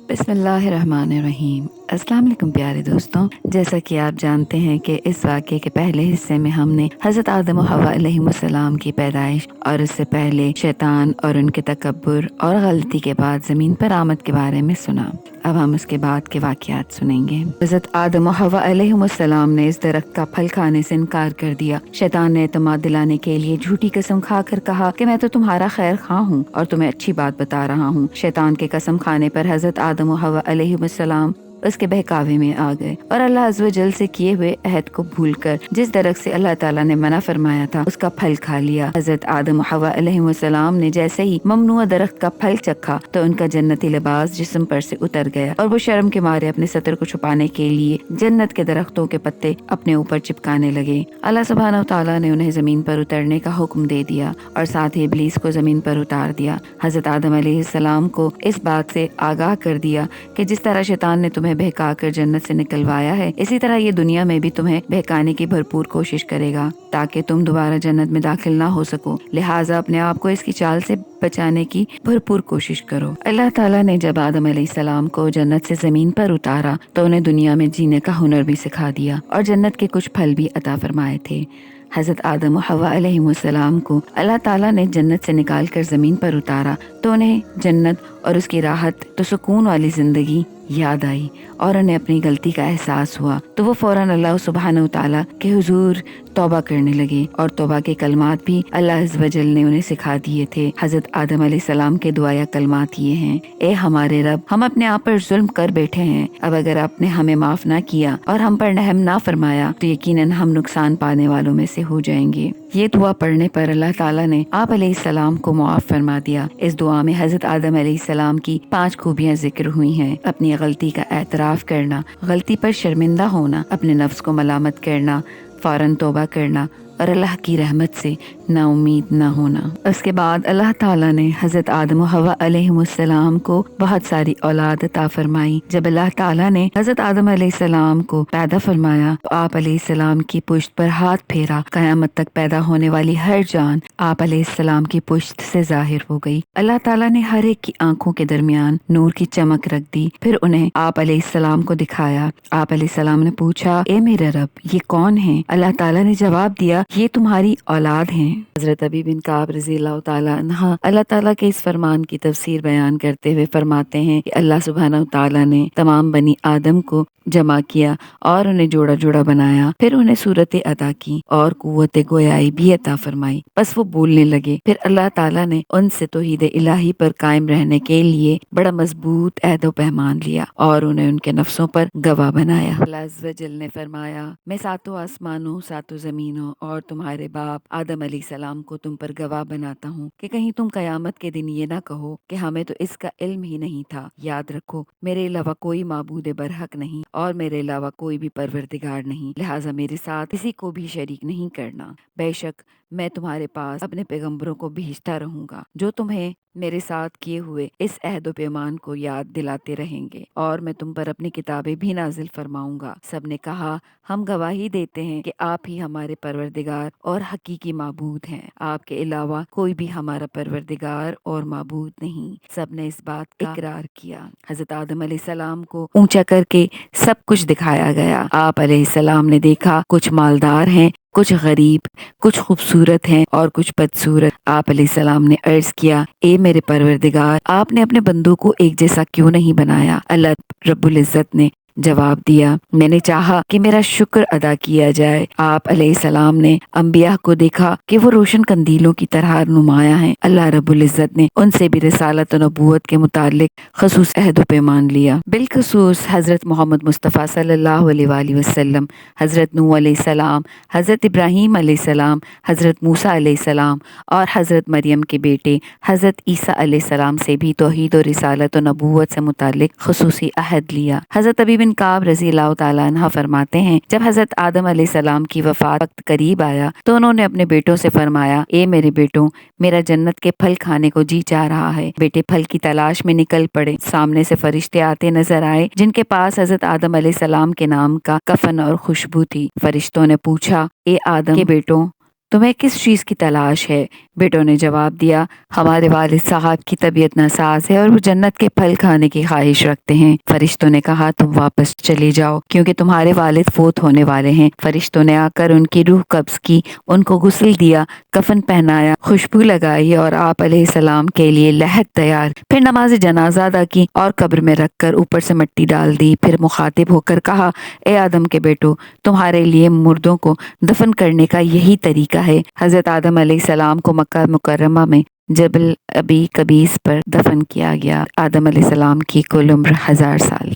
بسم اللہ الرحمن الرحیم۔ السلام علیکم پیارے دوستوں، جیسا کہ آپ جانتے ہیں کہ اس واقعے کے پہلے حصے میں ہم نے حضرت آدم و حوا علیہ السلام کی پیدائش اور اس سے پہلے شیطان اور ان کے تکبر اور غلطی کے بعد زمین پر آمد کے بارے میں سنا۔ اب ہم اس کے بعد کے واقعات سنیں گے۔ حضرت آدم و حوا علیہ السلام نے اس درخت کا پھل کھانے سے انکار کر دیا۔ شیطان نے اعتماد دلانے کے لیے جھوٹی قسم کھا کر کہا کہ میں تو تمہارا خیر خواہ ہوں اور تمہیں اچھی بات بتا رہا ہوں۔ شیطان کے قسم کھانے پر حضرت آدم و حوا علیہ السلام اس کے بہکاوے میں آ گئے اور اللہ عز و جل سے کیے ہوئے عہد کو بھول کر جس درخت سے اللہ تعالیٰ نے منع فرمایا تھا اس کا پھل کھا لیا۔ حضرت آدم و حوا علیہ السلام نے جیسے ہی ممنوع درخت کا پھل چکھا تو ان کا جنتی لباس جسم پر سے اتر گیا اور وہ شرم کے مارے اپنے ستر کو چھپانے کے لیے جنت کے درختوں کے پتے اپنے اوپر چپکانے لگے۔ اللہ سبحانہ و تعالیٰ نے انہیں زمین پر اترنے کا حکم دے دیا اور ساتھ ہی ابلیس کو زمین پر اتار دیا۔ حضرت آدم علیہ السلام کو اس بات سے آگاہ کر دیا کہ جس طرح شیطان نے تمہیں بہکا کر جنت سے نکلوایا ہے، اسی طرح یہ دنیا میں بھی تمہیں بہکانے کی بھرپور کوشش کرے گا تاکہ تم دوبارہ جنت میں داخل نہ ہو سکو، لہٰذا اپنے آپ کو اس کی چال سے بچانے کی بھرپور کوشش کرو۔ اللہ تعالیٰ نے جب آدم علیہ السلام کو جنت سے زمین پر اتارا تو انہیں دنیا میں جینے کا ہنر بھی سکھا دیا اور جنت کے کچھ پھل بھی عطا فرمائے تھے۔ حضرت آدم و حوا علیہ السلام کو اللہ تعالیٰ نے جنت سے نکال کر زمین پر اتارا تو انہیں جنت اور اس کی راحت تو سکون والی زندگی یاد آئی اور انہیں اپنی غلطی کا احساس ہوا تو وہ فوراً اللہ سبحانہ و تعالیٰ کے حضور توبہ کرنے لگے اور توبہ کے کلمات بھی اللہ عز و جل نے انہیں سکھا دیے تھے۔ حضرت آدم علیہ السلام کے دعایا کلمات یہ ہیں: اے ہمارے رب، ہم اپنے آپ پر ظلم کر بیٹھے ہیں، اب اگر آپ نے ہمیں معاف نہ کیا اور ہم پر رحم نہ فرمایا تو یقیناً ہم نقصان پانے والوں میں سے ہو جائیں گے۔ یہ دعا پڑھنے پر اللہ تعالیٰ نے آپ علیہ السلام کو معاف فرما دیا۔ اس دعا میں حضرت آدم علیہ السلام کی 5 خوبیاں ذکر ہوئی ہیں: اپنی غلطی کا اعتراف کرنا، غلطی پر شرمندہ ہونا، اپنے نفس کو ملامت کرنا، فوراً توبہ کرنا اور اللہ کی رحمت سے نا امید نہ ہونا۔ اس کے بعد اللہ تعالیٰ نے حضرت آدم و حوا علیہ السلام کو بہت ساری اولاد عطا فرمائی۔ جب اللہ تعالیٰ نے حضرت آدم علیہ السلام کو پیدا فرمایا تو آپ علیہ السلام کی پشت پر ہاتھ پھیرا، قیامت تک پیدا ہونے والی ہر جان آپ علیہ السلام کی پشت سے ظاہر ہو گئی۔ اللہ تعالیٰ نے ہر ایک کی آنکھوں کے درمیان نور کی چمک رکھ دی، پھر انہیں آپ علیہ السلام کو دکھایا۔ آپ علیہ السلام نے پوچھا: اے میرے رب، یہ کون ہیں؟ اللہ تعالیٰ نے جواب دیا: یہ تمہاری اولاد ہیں۔ حضرت ابی بن کعب رضی اللہ تعالیٰ عنہ اللہ تعالیٰ کے اس فرمان کی تفسیر بیان کرتے ہوئے فرماتے ہیں کہ اللہ سبحانہ و تعالیٰ نے تمام بنی آدم کو جمع کیا اور انہیں جوڑا جوڑا بنایا، پھر انہیں صورت عطا کی اور قوت گویائی بھی عطا فرمائی، بس وہ بولنے لگے۔ پھر اللہ تعالیٰ نے ان سے توحید الہی پر قائم رہنے کے لیے بڑا مضبوط عہد و پیمان لیا اور انہیں ان کے نفسوں پر گواہ بنایا۔ اللہ عز و جل نے فرمایا: میں 7 آسمانوں 7 زمینوں اور تمہارے باپ آدم علیہ السلام کو تم پر گواہ بناتا ہوں کہ کہیں تم قیامت کے دن یہ نہ کہو کہ ہمیں تو اس کا علم ہی نہیں تھا۔ یاد رکھو، میرے علاوہ کوئی معبود برحق نہیں اور میرے علاوہ کوئی بھی پروردگار نہیں، لہٰذا میرے ساتھ کسی کو بھی شریک نہیں کرنا۔ بے شک میں تمہارے پاس اپنے پیغمبروں کو بھیجتا رہوں گا جو تمہیں میرے ساتھ کیے ہوئے اس عہد و پیمان کو یاد دلاتے رہیں گے، اور میں تم پر اپنی کتابیں بھی نازل فرماؤں گا۔ سب نے کہا: ہم گواہی دیتے ہیں کہ آپ ہی ہمارے پروردگار اور حقیقی معبود ہیں، آپ کے علاوہ کوئی بھی ہمارا پروردگار اور معبود نہیں۔ سب نے اس بات کا اقرار کیا۔ حضرت آدم علیہ السلام کو اونچا کر کے سب کچھ دکھایا گیا۔ آپ علیہ السلام نے دیکھا کچھ مالدار ہیں، کچھ غریب، کچھ خوبصورت ہیں اور کچھ بدصورت۔ آپ علیہ السلام نے عرض کیا: اے میرے پروردگار، آپ نے اپنے بندوں کو ایک جیسا کیوں نہیں بنایا؟ اللہ رب العزت نے جواب دیا: میں نے چاہا کہ میرا شکر ادا کیا جائے۔ آپ علیہ السلام نے انبیاء کو دیکھا کہ وہ روشن قندیلوں کی طرح نمایاں ہیں۔ اللہ رب العزت نے ان سے بھی رسالت و نبوت کے متعلق خصوص عہد و پیمان لیا، بالخصوص حضرت محمد مصطفیٰ صلی اللہ علیہ وآلہ وسلم، حضرت نوح علیہ السلام، حضرت ابراہیم علیہ السلام، حضرت موسیٰ علیہ السلام اور حضرت مریم کے بیٹے حضرت عیسیٰ علیہ السلام سے بھی توحید و رسالت و نبوت سے متعلق خصوصی عہد لیا۔ حضرت ابی بن کعب رضی اللہ تعالیٰ عنہ فرماتے ہیں: جب حضرت آدم علیہ السلام کی وفات وقت قریب آیا تو انہوں نے اپنے بیٹوں سے فرمایا: اے میرے بیٹوں، میرا جنت کے پھل کھانے کو جی چاہ رہا ہے۔ بیٹے پھل کی تلاش میں نکل پڑے۔ سامنے سے فرشتے آتے نظر آئے جن کے پاس حضرت آدم علیہ السلام کے نام کا کفن اور خوشبو تھی۔ فرشتوں نے پوچھا: اے آدم کے بیٹوں، تمہیں کس چیز کی تلاش ہے؟ بیٹوں نے جواب دیا، ہمارے والد صاحب کی طبیعت ناساز ہے اور وہ جنت کے پھل کھانے کی خواہش رکھتے ہیں۔ فرشتوں نے کہا، تم واپس چلے جاؤ کیونکہ تمہارے والد فوت ہونے والے ہیں۔ فرشتوں نے آ کر ان کی روح قبض کی، ان کو غسل دیا، کفن پہنایا، خوشبو لگائی اور آپ علیہ السلام کے لیے لحد تیار، پھر نماز جنازہ ادا کی اور قبر میں رکھ کر اوپر سے مٹی ڈال دی۔ پھر مخاطب ہو کر کہا، اے آدم کے بیٹو، تمہارے لیے مردوں کو دفن کرنے کا یہی طریقہ ہے۔ حضرت آدم علیہ السلام کو مکہ مکرمہ میں جبل ابی قبیس پر دفن کیا گیا۔ آدم علیہ السلام کی کل عمر 1000 سال۔